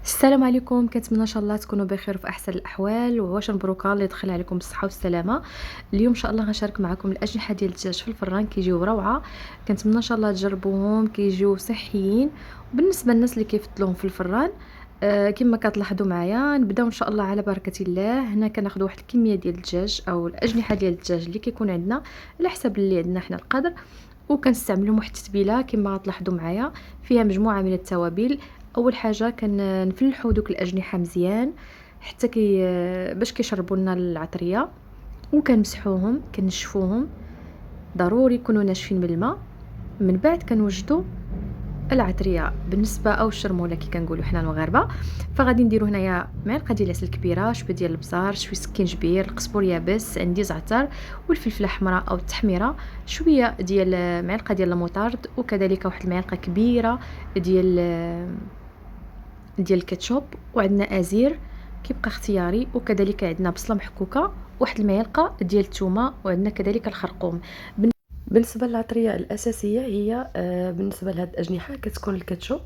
السلام عليكم، كنتمنى ان شاء الله تكونوا بخير وفي احسن الاحوال، وعواش مبروكه الله يدخل عليكم بالصحه والسلامه. اليوم ان شاء الله غنشارك معكم الاجنحه ديال الدجاج في الفران، كيجيو روعه. كنتمنى ان شاء الله تجربوهم، كيجيو صحيين. وبالنسبه للناس اللي كيفضلوهم في الفران، كما كتلاحظوا معايا، نبداو ان شاء الله على بركه الله. هنا كناخذ واحد الكميه ديال الدجاج او الاجنحه ديال الدجاج اللي كيكون عندنا على حسب اللي عندنا حنا القدر. وكنستعملوا واحد التتبيله كما غتلاحظوا معايا، فيها مجموعه من التوابل. اول حاجه كنفلحوا دوك الاجنحه مزيان حتى باش كيشربوا لنا العطريه، وكنمسحوهم كنشفوهم، ضروري يكونوا ناشفين بالماء. من بعد كنوجدوا العطريه بالنسبه او الشرموله كي كنقولوا حنا المغاربه. فغادي نديروا هنايا معلقه ديال العسل كبيره، شويه ديال البزار، شويه سكينجبير، القزبور يابس، عندي زعتر والفلفله الحمراء او التحميره، شويه ديال معلقه ديال المطارد، وكذلك واحد المعلقه كبيره ديال الكاتشوب، وعندنا ازير كيبقى اختياري، وكذلك عندنا بصله محكوكه، واحد المعلقه ديال الثومه، وعندنا كذلك الخرقوم. بالنسبه للعطريه الاساسيه هي بالنسبه لهاد الاجنحه كتكون الكاتشوب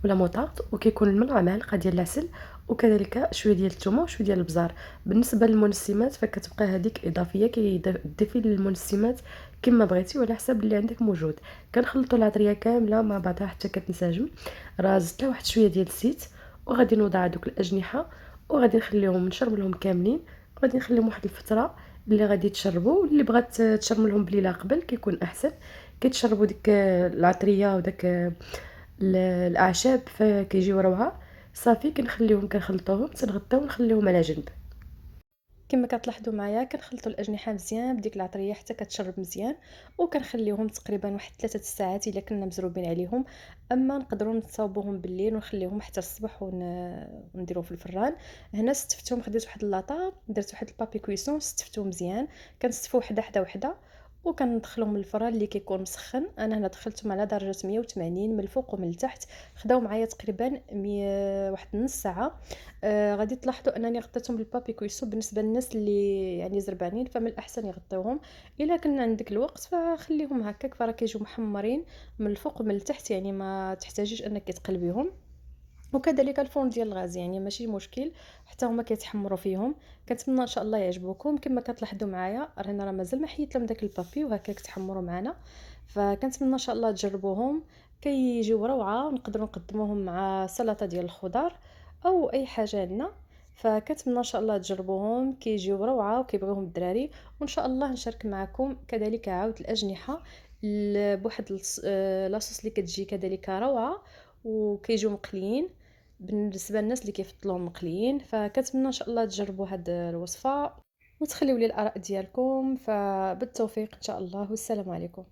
ولا موطارد، وكيكون الماء معلقه ديال العسل، وكذلك شويه ديال الثومه وشويه ديال البزار. بالنسبه للمنسمات فكتبقى هذيك اضافيه، كيضيفي للمنسمات كما بغيتي وعلى حسب اللي عندك موجود. كنخلطوا العطريه كامله مع بعضها حتى كتنسجم. راه زدت لها واحد شويه ديال الزيت، وغادي نوضع دوك الاجنحه وغادي نخليهم نشرب لهم كاملين، وغادي نخليهم واحد الفتره اللي غادي تشربوا. واللي بغات تشرب لهم بليله قبل كيكون احسن. كيتشربوا ديك العطريه وداك الاعشاب فكيجيو روعه. صافي كنخليهم كنخلطوهم تنغطيو ونخليهم على جنب. كما كتلاحظوا معايا كنخلطوا الاجنحه مزيان بديك العطريه حتى كتشرب مزيان، وكنخليهم تقريبا واحد 3 ساعات الا كنا مزروبين عليهم. اما نقدروا نصاوبوهم بالليل ونخليهم حتى الصباح ونديروه في الفران. هنا استفتهم، خديت واحد اللاطه، درت واحد البابي كويسون، استفتو مزيان. كنستفو وحده حدا وحده، وكندخلهم للفران اللي كيكون مسخن. انا هنا دخلتهم على درجه 180 من الفوق ومن التحت. خداو معايا تقريبا واحد نص ساعه. غادي تلاحظوا انني غطيتهم بالبابي كويسو. بالنسبه للناس اللي يعني زربانين فمن الاحسن يغطيوهم. الا كان عندك الوقت فخليهم هكاك، فراه كيجيو محمرين من الفوق ومن التحت، يعني ما تحتاجيش انك تقلبيهم. وكذلك الفرن ديال الغاز يعني ماشي مشكل، حتى هما كيتحمروا فيهم. كنتمنى ان شاء الله يعجبوكم. كما كتلاحظوا معايا رانا راه مازال ما حيت لهم داك البابي وهكاك تحمروا معنا. فكنتمنى ان شاء الله تجربوهم، كيجيو روعه، ونقدروا نقدموهم مع سلطه ديال الخضر او اي حاجه عندنا. فكنتمنى ان شاء الله تجربوهم، كيجيو روعه وكيبغيوهم الدراري. وان شاء الله نشارك معكم كذلك عاود الاجنحه بواحد لاصوص اللي كتجي كذلك روعه، وكيجيو مقليين بالنسبه للناس اللي كيفضلوهم مقليين. فكنتمنى ان شاء الله تجربوا هاد الوصفه وتخليوا لي الاراء ديالكم. فبالتوفيق ان شاء الله، والسلام عليكم.